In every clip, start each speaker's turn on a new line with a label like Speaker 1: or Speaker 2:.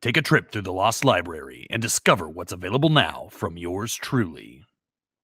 Speaker 1: take a trip through the Lost Library and discover what's available now from yours truly.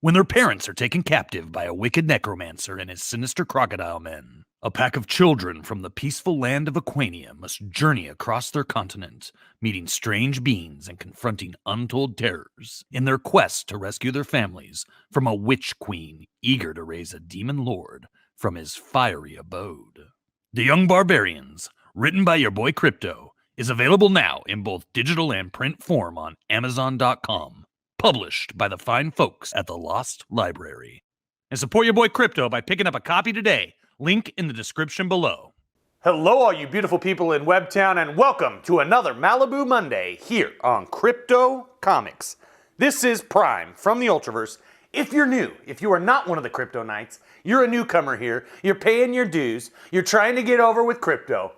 Speaker 1: When their parents are taken captive by a wicked necromancer and his sinister crocodile men, a pack of children from the peaceful land of Aquania must journey across their continent, meeting strange beings and confronting untold terrors in their quest to rescue their families from a witch queen eager to raise a demon lord from his fiery abode. The Young Barbarians, written by your boy Crypto, is available now in both digital and print form on Amazon.com, published by the fine folks at the Lost Library. And support your boy Crypto by picking up a copy today. Link in the description below.
Speaker 2: Hello, all you beautiful people in Webtown, and welcome to another Malibu Monday here on Crypto Comics. This is Prime from the Ultraverse. If you're new, if you are not one of the Crypto Knights, you're a newcomer here, you're paying your dues, you're trying to get over with crypto,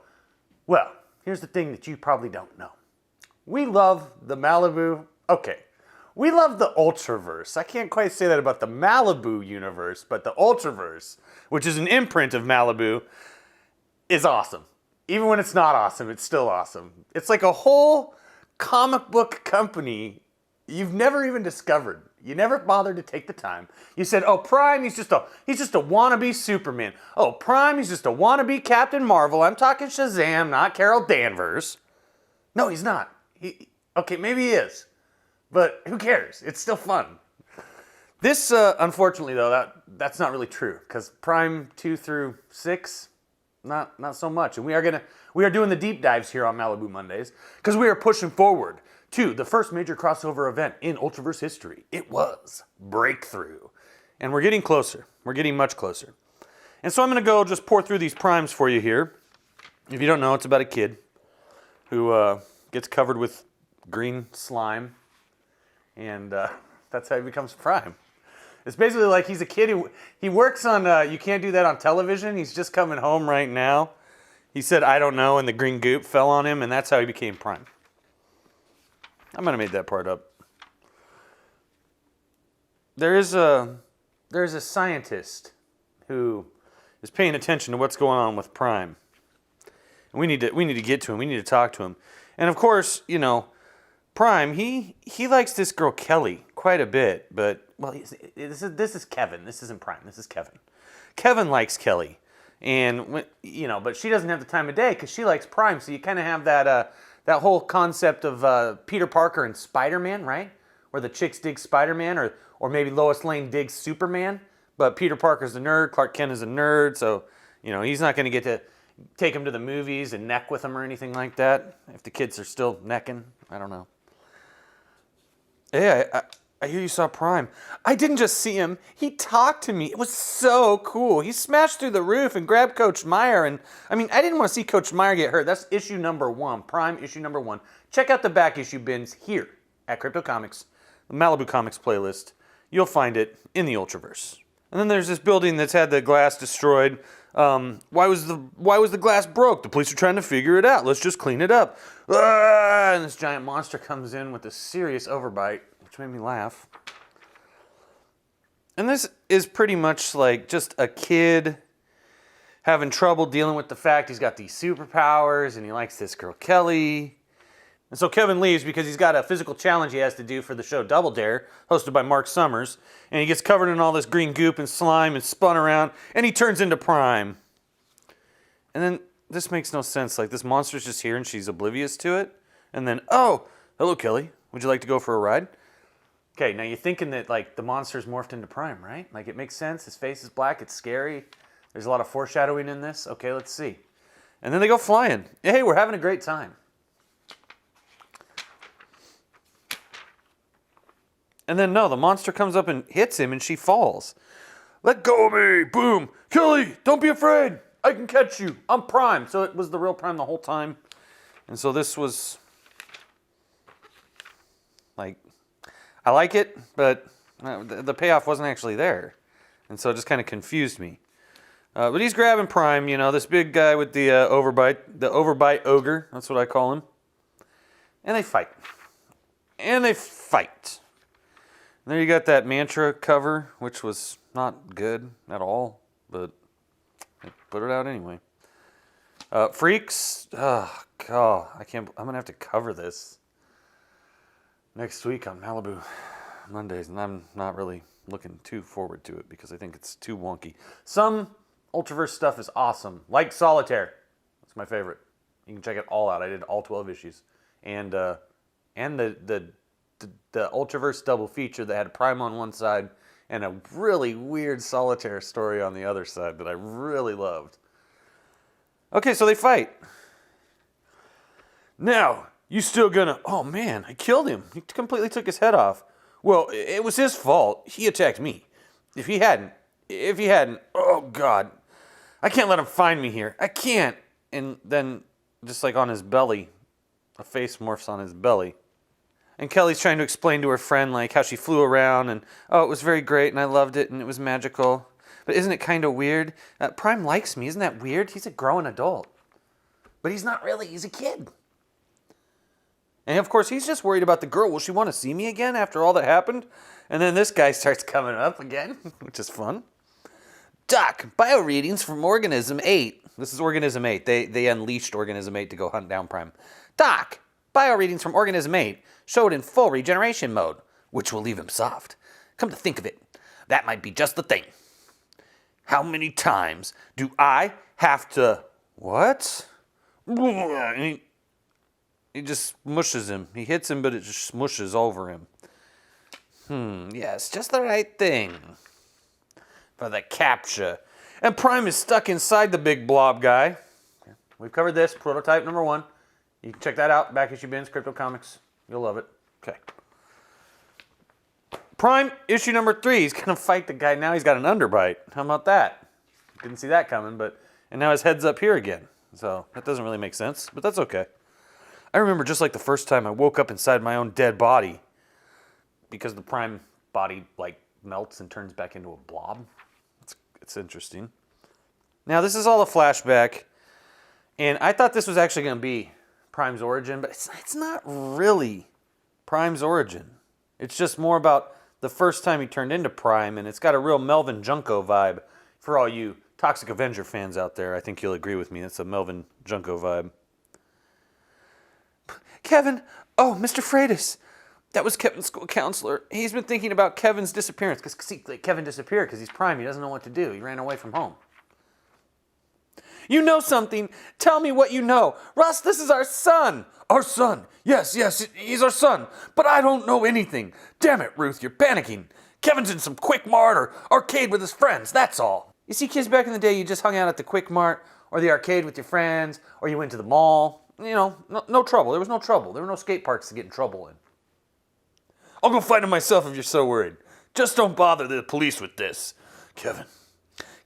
Speaker 2: well, here's the thing that you probably don't know. We love the Malibu, we love the Ultraverse. I can't quite say that about the Malibu universe, but the Ultraverse, which is an imprint of Malibu, is awesome. Even when it's not awesome, it's still awesome. It's like a whole comic book company you've never even discovered. You never bothered to take the time. You said, oh, Prime, he's just a wannabe Superman. Oh, Prime, he's just a wannabe Captain Marvel. I'm talking Shazam, not Carol Danvers. No, he's not. Okay, maybe he is. But who cares? It's still fun. This, unfortunately, though, that's not really true. Because Prime 2 through 6, not so much. And we are doing the deep dives here on Malibu Mondays. Because we are pushing forward to the first major crossover event in Ultraverse history. It was Breakthrough. And we're getting closer. We're getting much closer. And so I'm going to go just pour through these primes for you here. If you don't know, it's about a kid who gets covered with green slime. And that's how he becomes Prime. It's basically like he's a kid who he works on, you can't do that on television. He's just coming home right now. He said, I don't know, and the green goop fell on him, and that's how he became Prime. I might have made that part up. There's a scientist who is paying attention to what's going on with Prime. And we need to get to him. We need to talk to him. And of course, you know, Prime, he likes this girl Kelly quite a bit, but well, this is Kevin. This isn't Prime. This is Kevin. Kevin likes Kelly, and you know, but she doesn't have the time of day because she likes Prime. So you kind of have that whole concept of Peter Parker and Spider-Man, right? Where the chicks dig Spider-Man, or maybe Lois Lane digs Superman, but Peter Parker's a nerd, Clark Kent is a nerd, so you know he's not going to get to take him to the movies and neck with him or anything like that. If the kids are still necking, I don't know. Hey, I hear you saw Prime. I didn't just see him. He talked to me. It was so cool. He smashed through the roof and grabbed Coach Meyer. And I mean, I didn't want to see Coach Meyer get hurt. That's issue number 1, Prime issue number 1. Check out the back issue bins here at Crypto Comics, the Malibu Comics playlist. You'll find it in the Ultraverse. And then there's this building that's had the glass destroyed. Why was the glass broke? The police are trying to figure it out. Let's just clean it up. And this giant monster comes in with a serious overbite, which made me laugh. And this is pretty much like just a kid having trouble dealing with the fact he's got these superpowers and he likes this girl Kelly. And so Kevin leaves because he's got a physical challenge he has to do for the show Double Dare, hosted by Mark Summers. And he gets covered in all this green goop and slime and spun around, and he turns into Prime. And then this makes no sense. Like, this monster's just here and she's oblivious to it. And then, oh, hello, Kelly. Would you like to go for a ride? Okay, now you're thinking that, like, the monster's morphed into Prime, right? Like, it makes sense. His face is black. It's scary. There's a lot of foreshadowing in this. Okay, let's see. And then they go flying. Hey, we're having a great time. And then, no, the monster comes up and hits him, and she falls. Let go of me! Boom! Kelly, don't be afraid! I can catch you! I'm Prime! So it was the real Prime the whole time. And so this was, like, I like it, but the payoff wasn't actually there. And so it just kind of confused me. But he's grabbing Prime, you know, this big guy with the overbite ogre. That's what I call him. And they fight. And they fight. There you got that Mantra cover, which was not good at all, but they put it out anyway. Freaks. Oh, God. I'm going to have to cover this next week on Malibu Mondays, and I'm not really looking too forward to it because I think it's too wonky. Some Ultraverse stuff is awesome, like Solitaire. That's my favorite. You can check it all out. I did all 12 issues. And the Ultraverse double feature that had Prime on one side and a really weird Solitaire story on the other side that I really loved. Okay, so they fight. Now, you still gonna... Oh, man, I killed him. He completely took his head off. Well, it was his fault. He attacked me. If he hadn't... Oh, God. I can't let him find me here. I can't. And then, just like on his belly, a face morphs on his belly. And Kelly's trying to explain to her friend, like, how she flew around, and, oh, it was very great, and I loved it, and it was magical. But isn't it kind of weird? Prime likes me. Isn't that weird? He's a grown adult. But he's not really. He's a kid. And, of course, he's just worried about the girl. Will she want to see me again after all that happened? And then this guy starts coming up again, which is fun. Doc, bioreadings from Organism 8. This is Organism 8. They unleashed Organism 8 to go hunt down Prime. Doc, bioreadings from Organism 8 showed in full regeneration mode, which will leave him soft. Come to think of it, that might be just the thing. How many times do I have to... What? He just smushes him. He hits him, but it just smushes over him. Yes, just the right thing. For the capture. And Prime is stuck inside the big blob guy. We've covered this, prototype number 1. You can check that out, back issue bins, Crypto Comics. You'll love it. Okay. Prime, issue number 3. He's going to fight the guy. Now he's got an underbite. How about that? Didn't see that coming, but... And now his head's up here again. So, that doesn't really make sense, but that's okay. I remember just like the first time I woke up inside my own dead body. Because the Prime body, like, melts and turns back into a blob. It's interesting. Now, this is all a flashback. And I thought this was actually going to be Prime's origin, but it's not really Prime's origin. It's just more about the first time he turned into Prime, and it's got a real Melvin Junko vibe. For all you Toxic Avenger fans out there, I think you'll agree with me. It's a Melvin Junko vibe. Kevin! Oh, Mr. Freitas! That was Kevin's school counselor. He's been thinking about Kevin's disappearance. Because Kevin disappeared because he's Prime. He doesn't know what to do. He ran away from home. You know something. Tell me what you know. Russ, this is our son. Our son. Yes, he's our son. But I don't know anything. Damn it, Ruth, you're panicking. Kevin's in some Quick Mart or arcade with his friends, that's all. You see, kids, back in the day, you just hung out at the Quick Mart or the arcade with your friends, or you went to the mall. You know, no trouble. There was no trouble. There were no skate parks to get in trouble in. I'll go find him myself if you're so worried. Just don't bother the police with this. Kevin,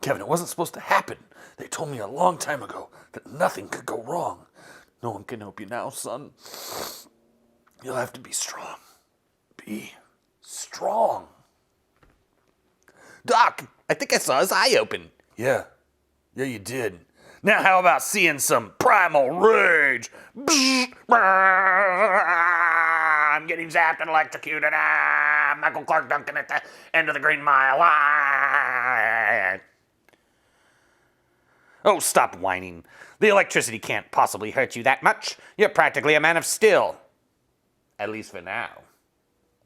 Speaker 2: it wasn't supposed to happen. They told me a long time ago that nothing could go wrong. No one can help you now, son. You'll have to be strong. Be strong. Doc, I think I saw his eye open. Yeah, you did. Now how about seeing some primal rage? I'm getting zapped and electrocuted. Michael Clark Duncan at the end of the Green Mile. Oh, stop whining. The electricity can't possibly hurt you that much. You're practically a man of steel. At least for now.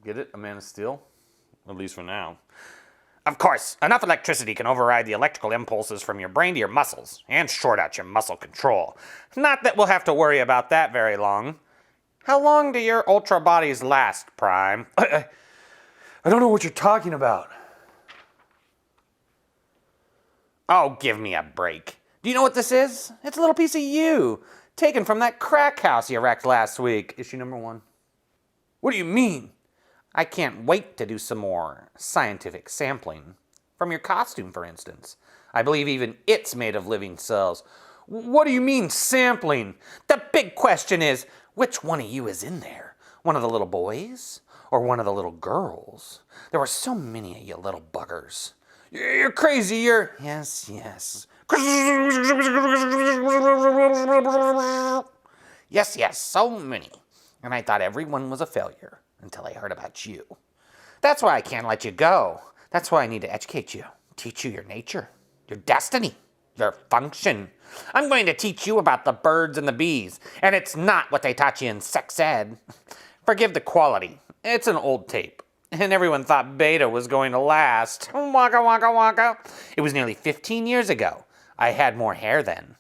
Speaker 2: Get it? A man of steel? At least for now. Of course, enough electricity can override the electrical impulses from your brain to your muscles and short out your muscle control. Not that we'll have to worry about that very long. How long do your ultra bodies last, Prime? I don't know what you're talking about. Oh, give me a break. Do you know what this is? It's a little piece of you, taken from that crack house you wrecked last week. Issue number 1. What do you mean? I can't wait to do some more scientific sampling. From your costume, for instance. I believe even it's made of living cells. What do you mean, sampling? The big question is, which one of you is in there? One of the little boys? Or one of the little girls? There were so many of you little buggers. You're crazy, you're... Yes. Yes, so many. And I thought everyone was a failure. Until I heard about you. That's why I can't let you go. That's why I need to educate you. Teach you your nature. Your destiny.
Speaker 3: Your function. I'm going to teach you about the birds and the bees, and it's not what they taught you in sex ed. Forgive the quality. It's an old tape, and everyone thought beta was going to last. Waka waka waka. It was nearly 15 years ago. I had more hair then.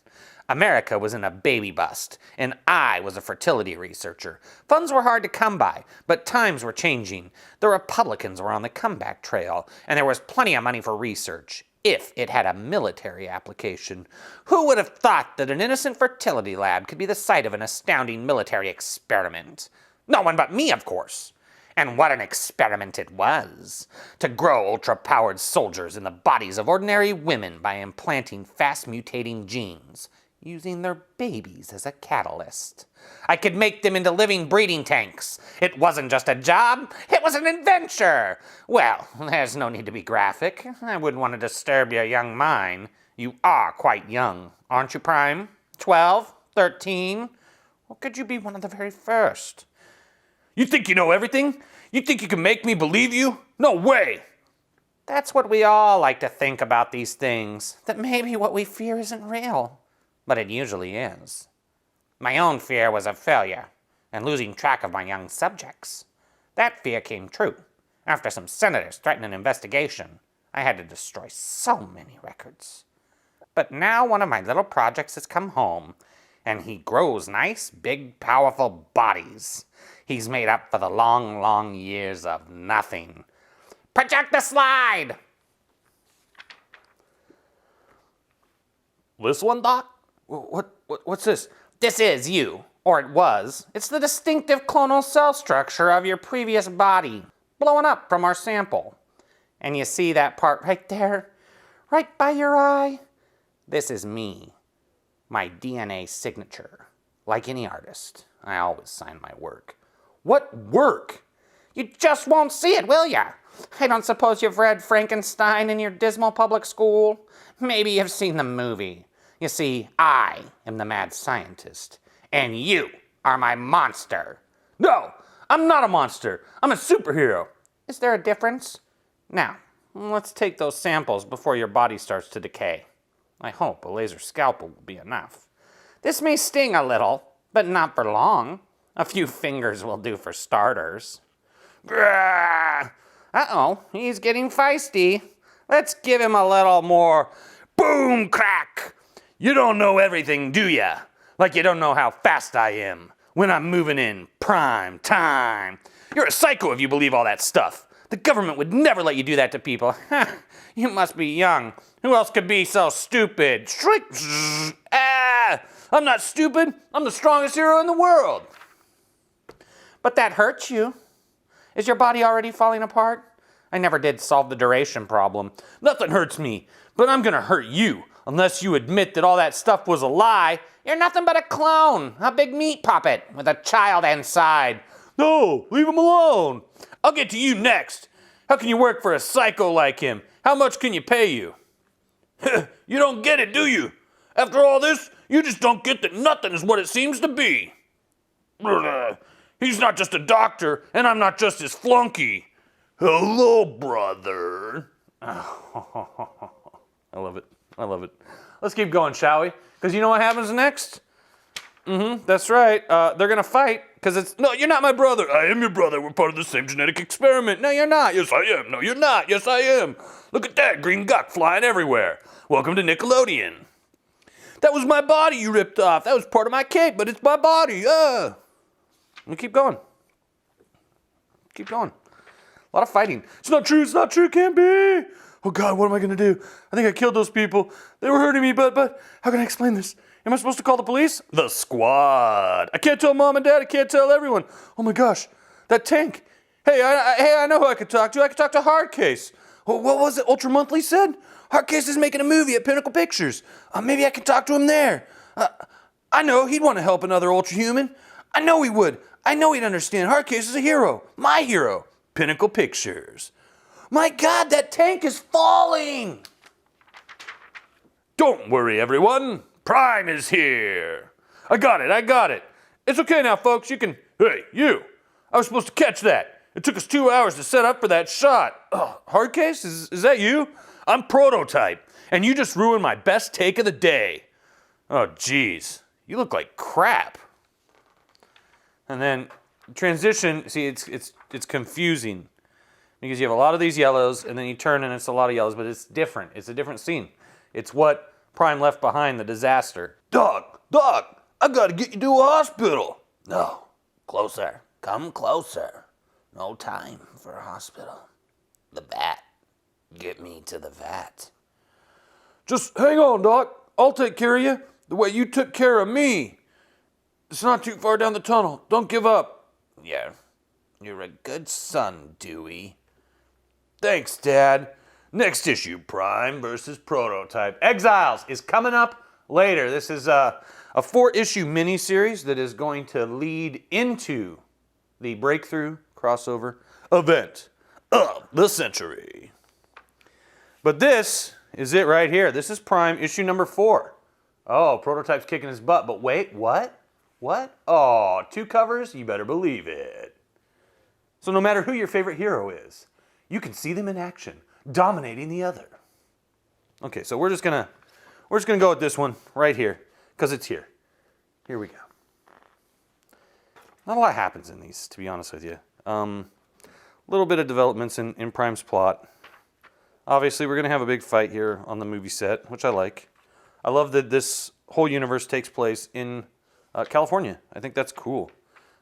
Speaker 3: America was in a baby bust, and I was a fertility researcher. Funds were hard to come by, but times were changing. The Republicans were on the comeback trail, and there was plenty of money for research, if it had a military application. Who would have thought that an innocent fertility lab could be the site of an astounding military experiment? No one but me, of course. And what an experiment it was! To grow ultra-powered soldiers in the bodies of ordinary women by implanting fast-mutating genes, using their babies as a catalyst. I could make them into living breeding tanks. It wasn't just a job, it was an adventure. Well, there's no need to be graphic. I wouldn't want to disturb your young mind. You are quite young, aren't you, Prime? 12? 13? Or could you be one of the very first?
Speaker 2: You think you know everything? You think you can make me believe you? No way!
Speaker 3: That's what we all like to think about these things, that maybe what we fear isn't real. But it usually is. My own fear was of failure and losing track of my young subjects. That fear came true. After some senators threatened an investigation, I had to destroy so many records. But now one of my little projects has come home, and he grows nice, big, powerful bodies. He's made up for the long, long years of nothing. Project the slide!
Speaker 2: This one, Doc? What's this?
Speaker 3: This is you, or it was. It's the distinctive clonal cell structure of your previous body, blowing up from our sample. And you see that part right there, right by your eye? This is me, my DNA signature. Like any artist, I always sign my work.
Speaker 2: What work?
Speaker 3: You just won't see it, will ya? I don't suppose you've read Frankenstein in your dismal public school? Maybe you've seen the movie. You see, I am the mad scientist, and you are my monster.
Speaker 2: No, I'm not a monster. I'm a superhero.
Speaker 3: Is there a difference? Now, let's take those samples before your body starts to decay. I hope a laser scalpel will be enough. This may sting a little, but not for long. A few fingers will do for starters. Uh-oh, he's getting feisty. Let's give him a little more boom crack.
Speaker 2: You don't know everything, do ya? Like you don't know how fast I am when I'm moving in prime time. You're a psycho if you believe all that stuff. The government would never let you do that to people.
Speaker 3: You must be young. Who else could be so stupid?
Speaker 2: Strike! I'm not stupid. I'm the strongest hero in the world.
Speaker 3: But that hurts you. Is your body already falling apart? I never did solve the duration problem.
Speaker 2: Nothing hurts me, but I'm gonna hurt you unless you admit that all that stuff was a lie.
Speaker 3: You're nothing but a clone, a big meat puppet with a child inside.
Speaker 2: No, leave him alone. I'll get to you next. How can you work for a psycho like him? How much can you pay you? You don't get it, do you? After all this, you just don't get that nothing is what it seems to be. He's not just a doctor, and I'm not just his flunky. Hello, brother. I love it. I love it. Let's keep going, shall we? Because you know what happens next? That's right. They're going to fight because it's... No, you're not my brother. I am your brother. We're part of the same genetic experiment. No, you're not. Yes, I am. No, you're not. Yes, I am. Look at that green guck flying everywhere. Welcome to Nickelodeon. That was my body you ripped off. That was part of my cape, but it's my body. We keep going. Keep going. A lot of fighting. It's not true. It's not true. It can't be. Oh, God, what am I going to do? I think I killed those people. They were hurting me, but how can I explain this? Am I supposed to call the police? The squad. I can't tell Mom and Dad. I can't tell everyone. Oh, my gosh. That tank. Hey, I know who I could talk to. I could talk to Hardcase. Oh, what was it Ultra Monthly said? Hardcase is making a movie at Pinnacle Pictures. Maybe I can talk to him there. I know. He'd want to help another Ultra Human. I know he would. I know he'd understand. Hardcase is a hero. My hero. Pinnacle Pictures. My God, that tank is falling! Don't worry, everyone. Prime is here. I got it. It's okay now, folks. You can... Hey, you. I was supposed to catch that. It took us 2 hours to set up for that shot. Hardcase, is that you? I'm Prototype, And you just ruined my best take of the day. Oh, geez. You look like crap. And then transition, see, it's confusing. Because you have a lot of these yellows, and then you turn and it's a lot of yellows, but it's different. It's a different scene. It's what Prime left behind, the disaster. Doc, I gotta get you to a hospital.
Speaker 3: No, closer. Come closer. No time for a hospital. The vat. Get me to the vat.
Speaker 2: Just hang on, Doc. I'll take care of you the way you took care of me. It's not too far down the tunnel. Don't give up.
Speaker 3: Yeah, you're a good son, Dewey.
Speaker 2: Thanks, Dad. Next issue, Prime versus Prototype. Exiles is coming up later. This is a 4-issue miniseries that is going to lead into the breakthrough crossover event of the century. But this is it right here. This is Prime issue number 4. Oh, Prototype's kicking his butt. But wait, what? What? Oh, 2 covers? You better believe it. So no matter who your favorite hero is, you can see them in action, dominating the other. Okay, so we're just gonna go with this one right here, because it's here. Here we go. Not a lot happens in these, to be honest with you. A little bit of developments in Prime's plot. Obviously, we're gonna have a big fight here on the movie set, which I like. I love that this whole universe takes place in California. I think that's cool.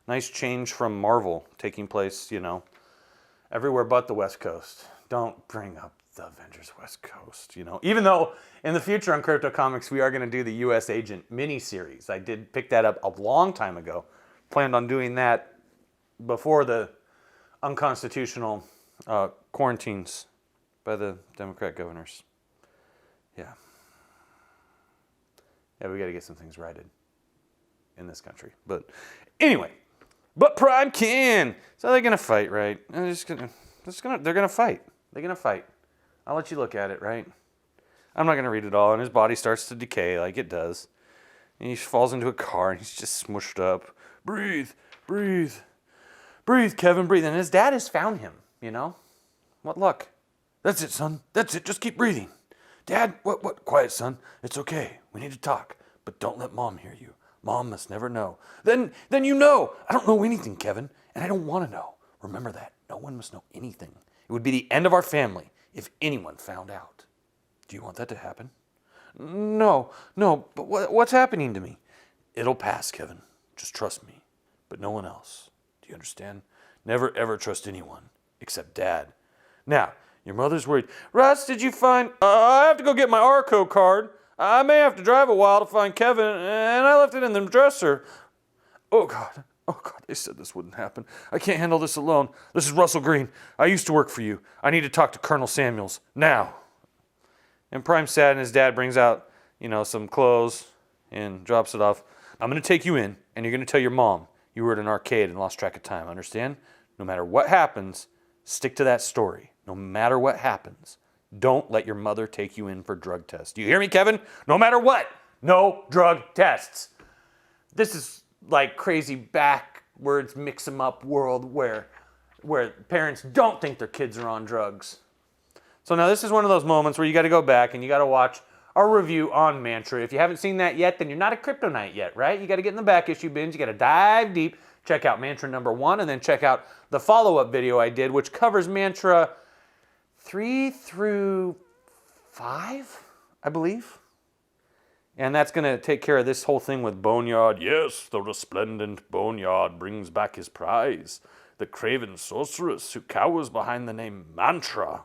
Speaker 2: Nice change from Marvel taking place, everywhere but the West Coast. Don't bring up the Avengers West Coast, Even though in the future on Crypto Comics, we are going to do the U.S. Agent miniseries. I did pick that up a long time ago. Planned on doing that before the unconstitutional quarantines by the Democrat governors. Yeah. Yeah, we got to get some things righted in this country. But anyway, but Prime can. So they're going to fight, right? They're going to fight. They're going to fight. I'll let you look at it, right? I'm not going to read it all. And his body starts to decay like it does. And he falls into a car and he's just smushed up. Breathe, breathe, breathe, Kevin, breathe. And his dad has found him, What luck. That's it, son. That's it. Just keep breathing. Dad, what? Quiet, son. It's okay. We need to talk. But don't let Mom hear you. Mom must never know. Then you know. I don't know anything, Kevin. And I don't want to know. Remember that. No one must know anything. It would be the end of our family if anyone found out. Do you want that to happen? No. But what's happening to me? It'll pass, Kevin. Just trust me. But no one else. Do you understand? Never, ever trust anyone except Dad. Now, your mother's worried. Russ, did you find... I have to go get my ARCO card. I may have to drive a while to find Kevin, and I left it in the dresser. Oh, God, they said this wouldn't happen. I can't handle this alone. This is Russell Green. I used to work for you. I need to talk to Colonel Samuels, now. And Prime's sad, and his dad brings out, some clothes and drops it off. I'm going to take you in, and you're going to tell your mom you were at an arcade and lost track of time, understand? No matter what happens, stick to that story. No matter what happens. Don't let your mother take you in for drug tests. Do you hear me, Kevin? No matter what, no drug tests. This is like crazy backwards mix 'em up world where parents don't think their kids are on drugs. So now this is one of those moments where you got to go back and you got to watch our review on Mantra. If you haven't seen that yet, then you're not a Kryptonite yet, right? You got to get in the back issue binge. You got to dive deep, check out Mantra number 1, and then check out the follow-up video I did, which covers Mantra 3 through 5, I believe. And that's going to take care of this whole thing with Boneyard. Yes, the resplendent Boneyard brings back his prize, the craven sorceress who cowers behind the name Mantra.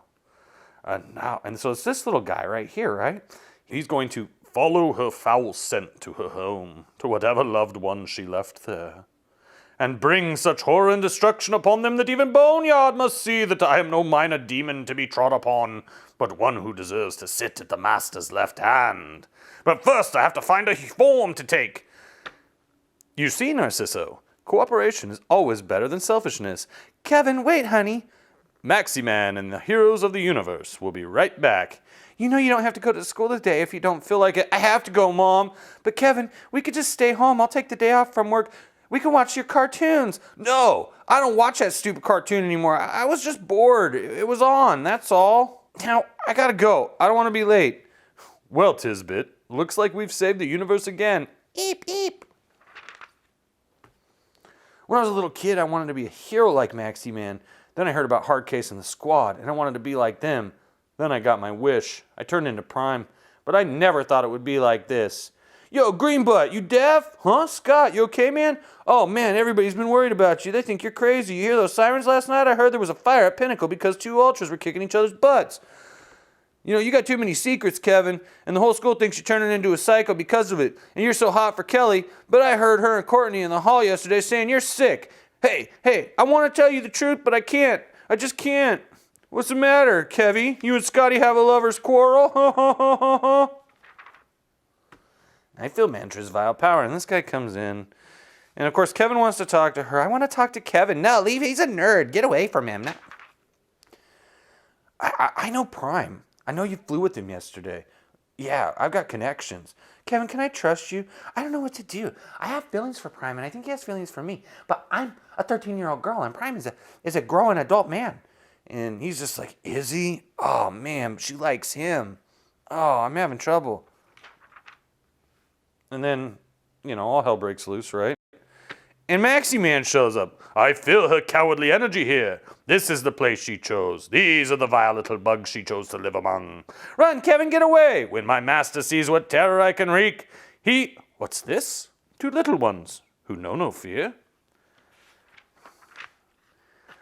Speaker 2: And so it's this little guy right here, right? He's going to follow her foul scent to her home, to whatever loved one she left there, and bring such horror and destruction upon them that even Boneyard must see that I am no minor demon to be trod upon, but one who deserves to sit at the master's left hand. But first I have to find a form to take. You see, Narciso, cooperation is always better than selfishness. Kevin, wait, honey. Maximan and the heroes of the universe will be right back. You know you don't have to go to school today if you don't feel like it. I have to go, Mom. But Kevin, we could just stay home. I'll take the day off from work. We can watch your cartoons. No, I don't watch that stupid cartoon anymore. I was just bored. It was on, that's all. Now, I gotta go. I don't want to be late. Well, Tisbit, looks like we've saved the universe again. Eep, eep. When I was a little kid, I wanted to be a hero like Maxie Man. Then I heard about Hardcase and the Squad, and I wanted to be like them. Then I got my wish. I turned into Prime, but I never thought it would be like this. Yo, Greenbutt, you deaf? Huh? Scott, you okay, man? Oh, man, everybody's been worried about you. They think you're crazy. You hear those sirens last night? I heard there was a fire at Pinnacle because 2 Ultras were kicking each other's butts. You know, you got too many secrets, Kevin, and the whole school thinks you're turning into a psycho because of it. And you're so hot for Kelly, but I heard her and Courtney in the hall yesterday saying you're sick. Hey, I want to tell you the truth, but I can't. I just can't. What's the matter, Kevy? You and Scotty have a lover's quarrel? I feel Mantra's vile power, and this guy comes in. And of course, Kevin wants to talk to her. I want to talk to Kevin. No, leave. He's a nerd. Get away from him. No. I know Prime. I know you flew with him yesterday. Yeah, I've got connections. Kevin, can I trust you? I don't know what to do. I have feelings for Prime, and I think he has feelings for me. But I'm a 13-year-old girl, and Prime is a grown adult man. And he's just like, is he? Oh, man, she likes him. Oh, I'm having trouble. And then, you know, all hell breaks loose, right? And Maxie Man shows up. I feel her cowardly energy here. This is the place she chose. These are the vile little bugs she chose to live among. Run, Kevin, get away. When my master sees what terror I can wreak, what's this? 2 little ones who know no fear.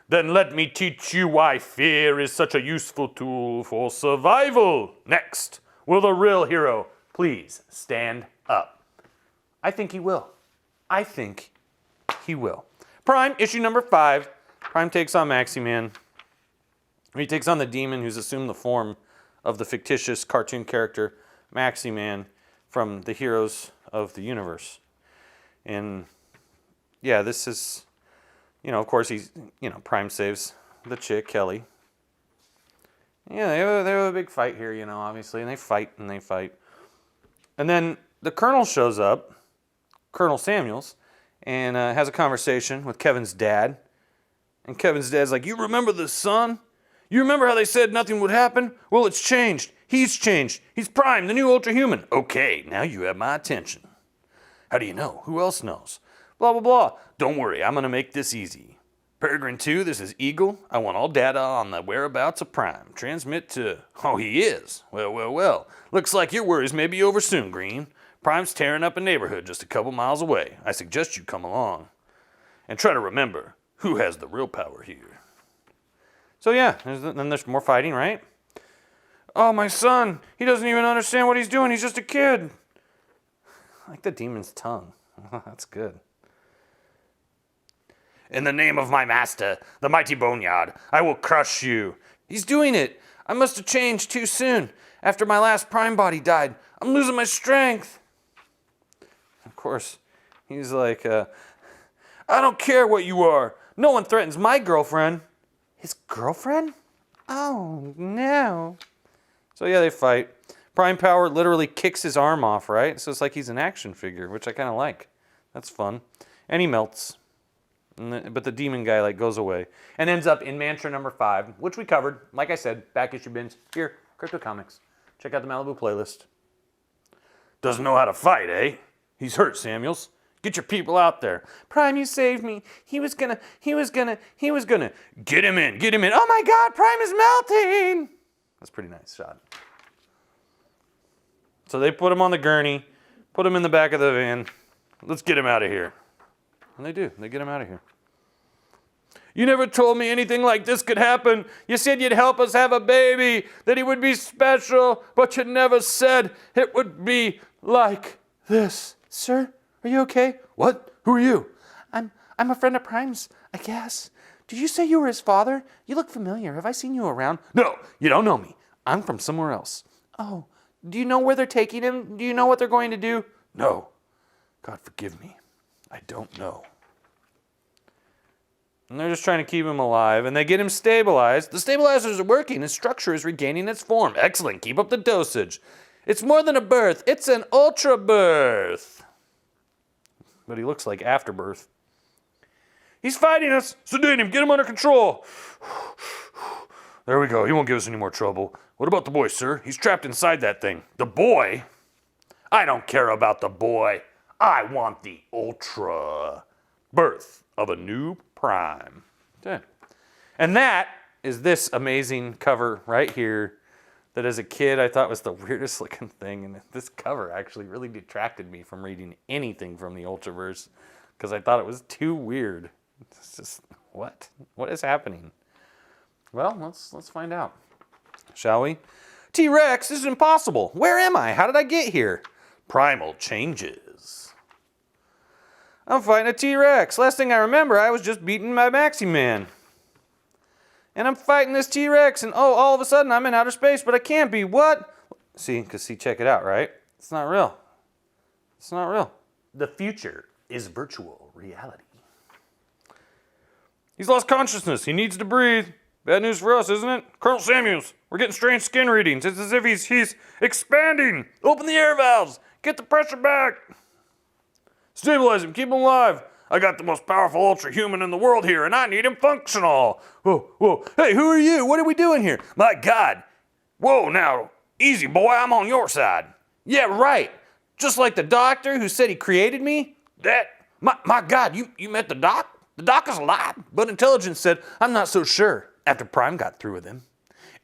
Speaker 2: Then let me teach you why fear is such a useful tool for survival. Next, will the real hero please stand up? I think he will. I think he will. Prime, issue number 5. Prime takes on Maxie Man. He takes on the demon who's assumed the form of the fictitious cartoon character Maxie Man from the Heroes of the Universe. And yeah, this is, you know, of course Prime saves the chick, Kelly. Yeah, they have a big fight here, you know, obviously, and they fight. And then the Colonel shows up, Colonel Samuels, and has a conversation with Kevin's dad. And Kevin's dad's like, you remember this, son? You remember how they said nothing would happen? Well, it's changed. He's changed. He's Prime, the new Ultra Human. Okay, now you have my attention. How do you know? Who else knows? Blah, blah, blah. Don't worry, I'm going to make this easy. Peregrine 2, this is Eagle. I want all data on the whereabouts of Prime. Transmit to... Oh, he is. Well. Looks like your worries may be over soon, Green. Prime's tearing up a neighborhood just a couple miles away. I suggest you come along. And try to remember who has the real power here. So yeah, then there's more fighting, right? Oh, my son, he doesn't even understand what he's doing. He's just a kid. I like the demon's tongue. That's good. In the name of my master, the mighty Boneyard, I will crush you. He's doing it. I must have changed too soon. After my last Prime body died, I'm losing my strength. Of course, he's like, I don't care what you are. No one threatens my girlfriend. His girlfriend? Oh, no. So yeah, they fight. Prime Power literally kicks his arm off, right? So it's like he's an action figure, which I kind of like. That's fun. And he melts. But the demon guy goes away. And ends up in Mantra number 5, which we covered, like I said, back issue bins. Here, Crypto Comics. Check out the Malibu playlist. Doesn't know how to fight, eh? He's hurt, Samuels. Get your people out there. Prime, you saved me. He was gonna. Get him in. Oh my God, Prime is melting. That's a pretty nice shot. So they put him on the gurney, put him in the back of the van. Let's get him out of here. And they do. They get him out of here. You never told me anything like this could happen. You said you'd help us have a baby, that he would be special, but you never said it would be like this. Sir, are you okay? What? Who are you? I'm a friend of Prime's, I guess. Did you say you were his father? You look familiar. Have I seen you around? No, you don't know me. I'm from somewhere else. Oh, do you know where they're taking him? Do you know what they're going to do? No. God forgive me. I don't know. And they're just trying to keep him alive, and they get him stabilized. The stabilizers are working. His structure is regaining its form. Excellent. Keep up the dosage. It's more than a birth. It's an ultra birth. But he looks like afterbirth. He's fighting us. Sedate him. Get him under control. There we go. He won't give us any more trouble. What about the boy, sir? He's trapped inside that thing. The boy? I don't care about the boy. I want the Ultra. Birth of a new Prime. Okay. And that is this amazing cover right here that as a kid I thought was the weirdest looking thing. And this cover actually really detracted me from reading anything from the Ultraverse because I thought it was too weird. It's just, what? What is happening? Well, let's find out, shall we? T-Rex, this is impossible. Where am I? How did I get here? Primal changes. I'm fighting a T-Rex. Last thing I remember, I was just beaten by Maxi-Man. And I'm fighting this T-Rex, and oh, all of a sudden I'm in outer space, but I can't be. What? See, check it out, right? It's not real. It's not real. The future is virtual reality. He's lost consciousness. He needs to breathe. Bad news for us, isn't it? Colonel Samuels, we're getting strange skin readings. It's as if he's expanding. Open the air valves. Get the pressure back. Stabilize him. Keep him alive. I got the most powerful ultra-human in the world here, and I need him functional. Whoa, whoa. Hey, who are you? What are we doing here? My God. Whoa, now, easy, boy. I'm on your side. Yeah, right. Just like the doctor who said he created me? My God, you met the doc? The doc is alive. But intelligence said, I'm not so sure. After Prime got through with him.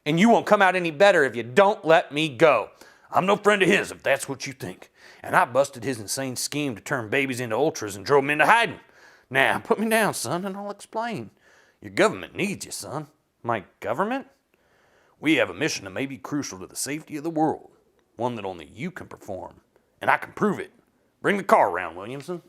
Speaker 2: And you won't come out any better if you don't let me go. I'm no friend of his if that's what you think. And I busted his insane scheme to turn babies into ultras and drove them into hiding. Now, put me down, son, and I'll explain. Your government needs you, son. My government? We have a mission that may be crucial to the safety of the world. One that only you can perform. And I can prove it. Bring the car around, Williamson.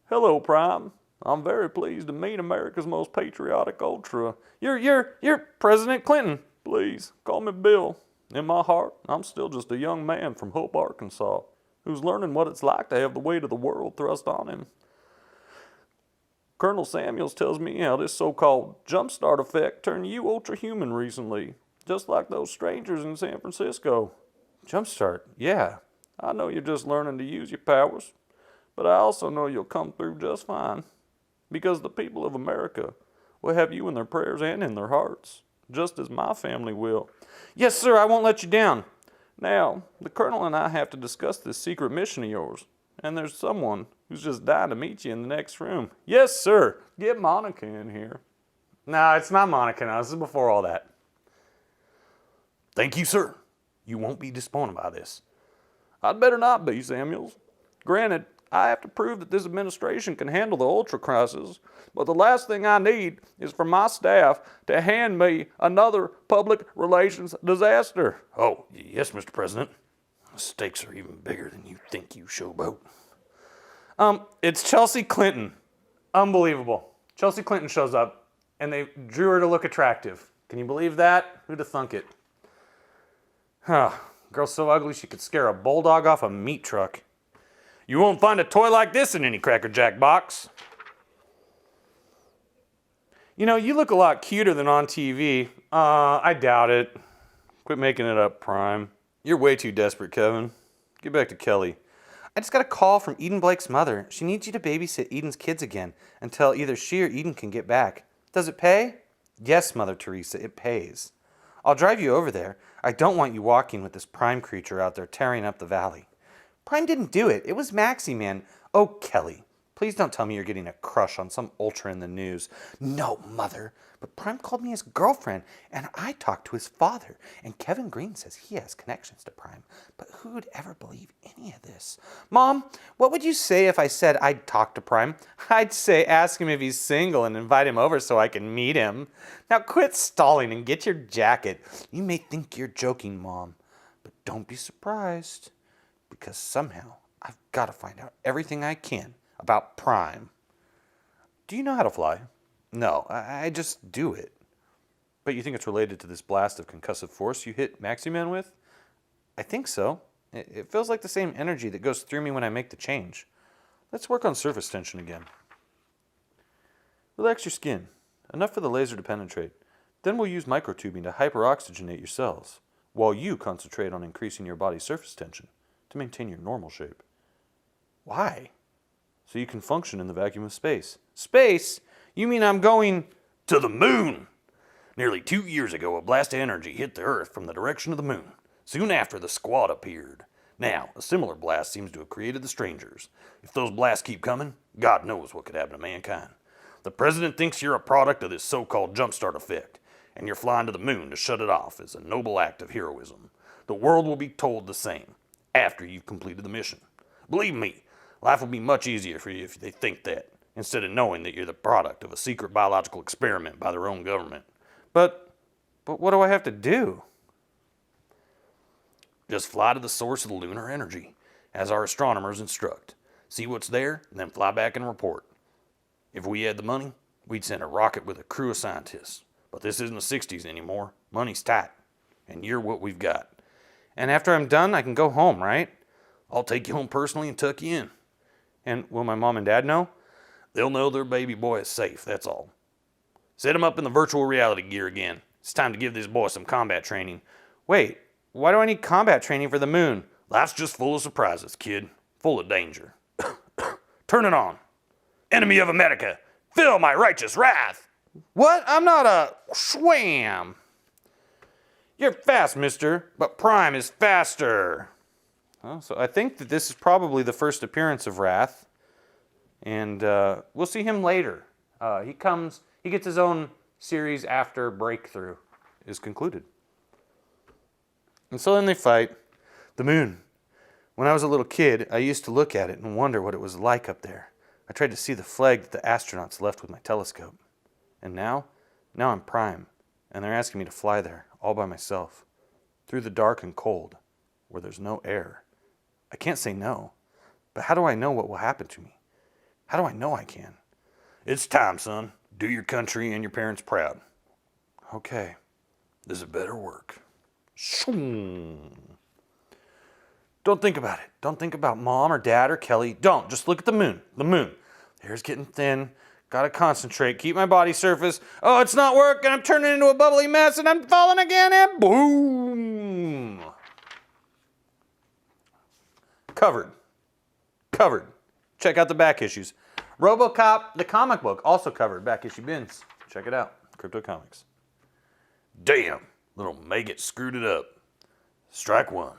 Speaker 2: Hello, Prime. I'm very pleased to meet America's most patriotic ultra. You're President Clinton. Please, call me Bill. In my heart, I'm still just a young man from Hope, Arkansas, who's learning what it's like to have the weight of the world thrust on him. Colonel Samuels tells me how this so-called jumpstart effect turned you ultra-human recently, just like those strangers in San Francisco. Jumpstart? Yeah. I know you're just learning to use your powers, but I also know you'll come through just fine. Because the people of America will have you in their prayers and in their hearts, just as my family will. Yes, sir, I won't let you down. Now, the Colonel and I have to discuss this secret mission of yours, and there's someone who's just dying to meet you in the next room. Yes, sir. Get Monica in here. No, it's not Monica now. This is before all that. Thank you, sir. You won't be disappointed by this. I'd better not be, Samuels. Granted, I have to prove that this administration can handle the ultra crisis, but the last thing I need is for my staff to hand me another public relations disaster. Oh, yes, Mr. President. The stakes are even bigger than you think, you showboat. It's Chelsea Clinton. Unbelievable. Chelsea Clinton shows up, and they drew her to look attractive. Can you believe that? Who'd have thunk it? Girl's so ugly she could scare a bulldog off a meat truck. You won't find a toy like this in any Cracker Jack box. You know, you look a lot cuter than on TV. I doubt it. Quit making it up, Prime. You're way too desperate, Kevin. Get back to Kelly. I just got a call from Eden Blake's mother. She needs you to babysit Eden's kids again until either she or Eden can get back. Does it pay? Yes, Mother Teresa, it pays. I'll drive you over there. I don't want you walking with this Prime creature out there tearing up the valley. Prime didn't do it. It was Maxi-Man. Oh, Kelly, please don't tell me you're getting a crush on some ultra in the news. No, Mother. But Prime called me his girlfriend, and I talked to his father. And Kevin Green says he has connections to Prime. But who would ever believe any of this? Mom, what would you say if I said I'd talk to Prime? I'd say ask him if he's single and invite him over so I can meet him. Now quit stalling and get your jacket. You may think you're joking, Mom, but don't be surprised. Because somehow I've got to find out everything I can about Prime. Do you know how to fly? No, I just do it. But you think it's related to this blast of concussive force you hit Maxi-Man with? I think so. It feels like the same energy that goes through me when I make the change. Let's work on surface tension again. Relax your skin, enough for the laser to penetrate. Then we'll use microtubing to hyperoxygenate your cells, while you concentrate on increasing your body's surface tension to maintain your normal shape. Why? So you can function in the vacuum of space. Space? You mean I'm going to the moon?
Speaker 1: Nearly 2 years ago, a blast of energy hit the Earth from the direction of the moon. Soon after, the squad appeared. Now, a similar blast seems to have created the strangers. If those blasts keep coming, God knows what could happen to mankind. The president thinks you're a product of this so-called jumpstart effect, and you're flying to the moon to shut it off as a noble act of heroism. The world will be told the same after you've completed the mission. Believe me, life will be much easier for you if they think that, instead of knowing that you're the product of a secret biological experiment by their own government.
Speaker 2: But what do I have to do?
Speaker 1: Just fly to the source of the lunar energy, as our astronomers instruct. See what's there, and then fly back and report. If we had the money, we'd send a rocket with a crew of scientists. But this isn't the 60s anymore. Money's tight, and you're what we've got.
Speaker 2: And after I'm done, I can go home, right?
Speaker 1: I'll take you home personally and tuck you in.
Speaker 2: And will my mom and dad know?
Speaker 1: They'll know their baby boy is safe, that's all. Set him up in the virtual reality gear again. It's time to give this boy some combat training.
Speaker 2: Wait, why do I need combat training for the moon?
Speaker 1: Life's just full of surprises, kid. Full of danger. Turn it on. Enemy of America, feel my righteous wrath.
Speaker 2: What? I'm not a swam. You're fast, mister, but Prime is faster. Oh, so I think that this is probably the first appearance of Wrath. And we'll see him later. He gets his own series after Breakthrough is concluded. And so then they fight. The moon. When I was a little kid, I used to look at it and wonder what it was like up there. I tried to see the flag that the astronauts left with my telescope. And now I'm Prime, and they're asking me to fly there, all by myself, through the dark and cold, where there's no air. I can't say no, but how do I know what will happen to me? How do I know I can?
Speaker 1: It's time, son. Do your country and your parents proud.
Speaker 2: Okay.
Speaker 1: This is better work.
Speaker 2: Don't think about it. Don't think about mom or dad or Kelly. Don't. Just look at the moon. The moon. The air's getting thin. Gotta concentrate. Keep my body surface. Oh, it's not working. I'm turning into a bubbly mess and I'm falling again and boom. Covered. Check out the back issues. RoboCop, the comic book, also covered. Back issue bins. Check it out. Crypto Comics.
Speaker 1: Damn, little maggot screwed it up. Strike one.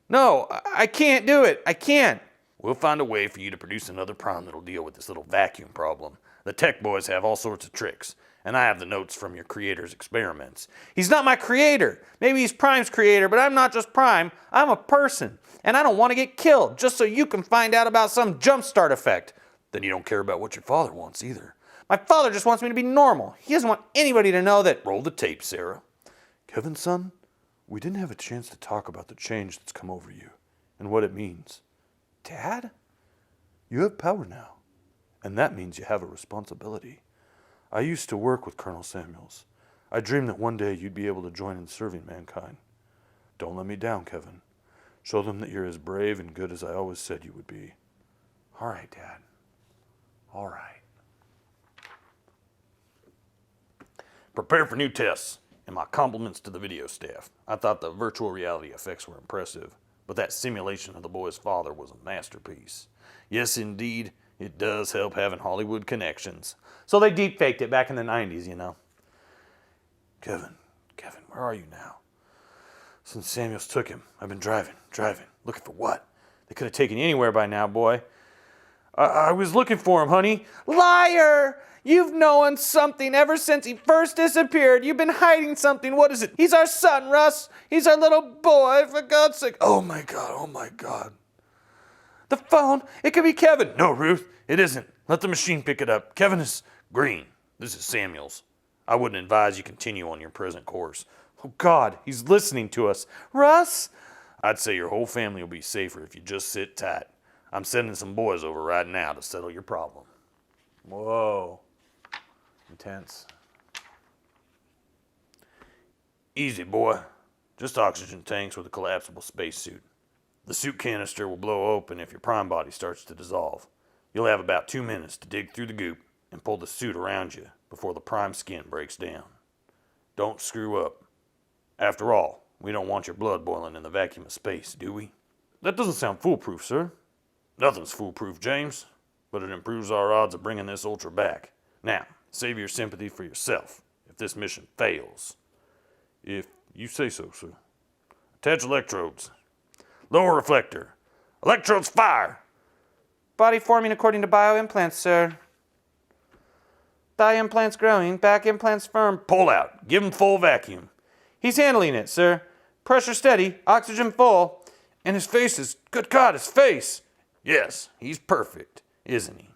Speaker 2: No, I can't do it. I can't.
Speaker 1: We'll find a way for you to produce another Prime that'll deal with this little vacuum problem. The tech boys have all sorts of tricks, and I have the notes from your creator's experiments.
Speaker 2: He's not my creator. Maybe he's Prime's creator, but I'm not just Prime. I'm a person, and I don't want to get killed just so you can find out about some jumpstart effect.
Speaker 1: Then you don't care about what your father wants either.
Speaker 2: My father just wants me to be normal. He doesn't want anybody to know that...
Speaker 1: Roll the tape, Sarah.
Speaker 4: Kevin, son, we didn't have a chance to talk about the change that's come over you and what it means.
Speaker 2: Dad?
Speaker 4: You have power now, and that means you have a responsibility. I used to work with Colonel Samuels. I dreamed that one day you'd be able to join in serving mankind. Don't let me down, Kevin. Show them that you're as brave and good as I always said you would be.
Speaker 2: All right, Dad. All right.
Speaker 1: Prepare for new tests, and my compliments to the video staff. I thought the virtual reality effects were impressive, but that simulation of the boy's father was a masterpiece. Yes, indeed, it does help having Hollywood connections.
Speaker 2: So they deep-faked it back in the 90s, you know.
Speaker 4: Kevin, where are you now? Since Samuels took him, I've been driving. Looking for what?
Speaker 2: They could have taken you anywhere by now, boy. I was looking for him, honey. Liar! You've known something ever since he first disappeared. You've been hiding something. What is it? He's our son, Russ. He's our little boy, for God's sake.
Speaker 4: Oh my God.
Speaker 2: The phone. It could be Kevin.
Speaker 1: No, Ruth, it isn't. Let the machine pick it up. Kevin is Green. This is Samuels. I wouldn't advise you continue on your present course.
Speaker 2: Oh, God, he's listening to us. Russ?
Speaker 1: I'd say your whole family will be safer if you just sit tight. I'm sending some boys over right now to settle your problem.
Speaker 2: Whoa. Intense.
Speaker 1: Easy, boy. Just oxygen tanks with a collapsible spacesuit. The suit canister will blow open if your prime body starts to dissolve. You'll have about 2 minutes to dig through the goop and pull the suit around you before the prime skin breaks down. Don't screw up. After all, we don't want your blood boiling in the vacuum of space, do we?
Speaker 2: That doesn't sound foolproof, sir.
Speaker 1: Nothing's foolproof, James, but it improves our odds of bringing this Ultra back. Now,
Speaker 4: Save your sympathy for yourself if this mission fails. If you say so, sir. Attach electrodes. Lower reflector. Electrodes fire!
Speaker 3: Body forming according to bioimplants, sir. Thigh implants growing, back implants firm.
Speaker 4: Pull out. Give him full vacuum.
Speaker 3: He's handling it, sir. Pressure steady, oxygen full. And his face is, good God, his face.
Speaker 4: Yes, he's perfect, isn't he?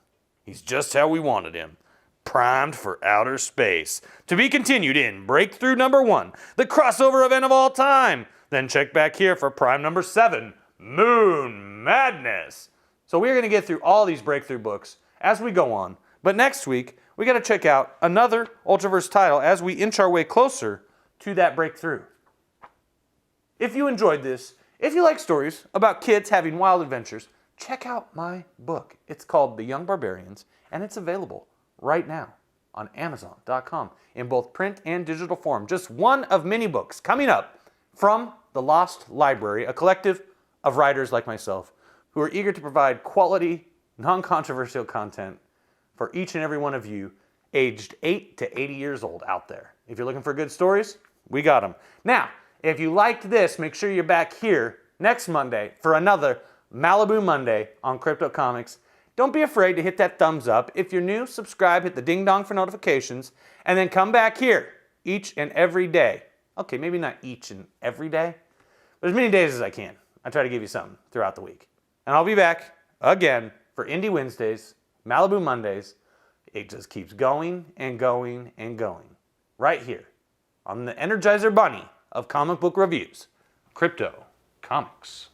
Speaker 4: He's just how we wanted him. Primed for outer space. To be continued in Breakthrough number 1, the crossover event of all time. Then check back here for Prime number 7, Moon Madness. So we're going to get through all these Breakthrough books as we go on. But next week, we got to check out another Ultraverse title as we inch our way closer to that breakthrough. If you enjoyed this, if you like stories about kids having wild adventures, check out my book. It's called The Young Barbarians, and it's available right now on Amazon.com in both print and digital form. Just one of many books coming up from the Lost Library, a collective of writers like myself who are eager to provide quality, non-controversial content for each and every one of you aged 8 to 80 years old out there. If you're looking for good stories, we got them. Now, if you liked this, make sure you're back here next Monday for another Malibu Monday on Crypto Comics. Don't be afraid to hit that thumbs up. If you're new, subscribe, hit the ding dong for notifications, and then come back here each and every day. Okay, maybe not each and every day, but as many days as I can. I try to give you something throughout the week. And I'll be back again for Indie Wednesdays, Malibu Mondays. It just keeps going and going and going. Right here on the Energizer Bunny of comic book reviews, Crypto Comics.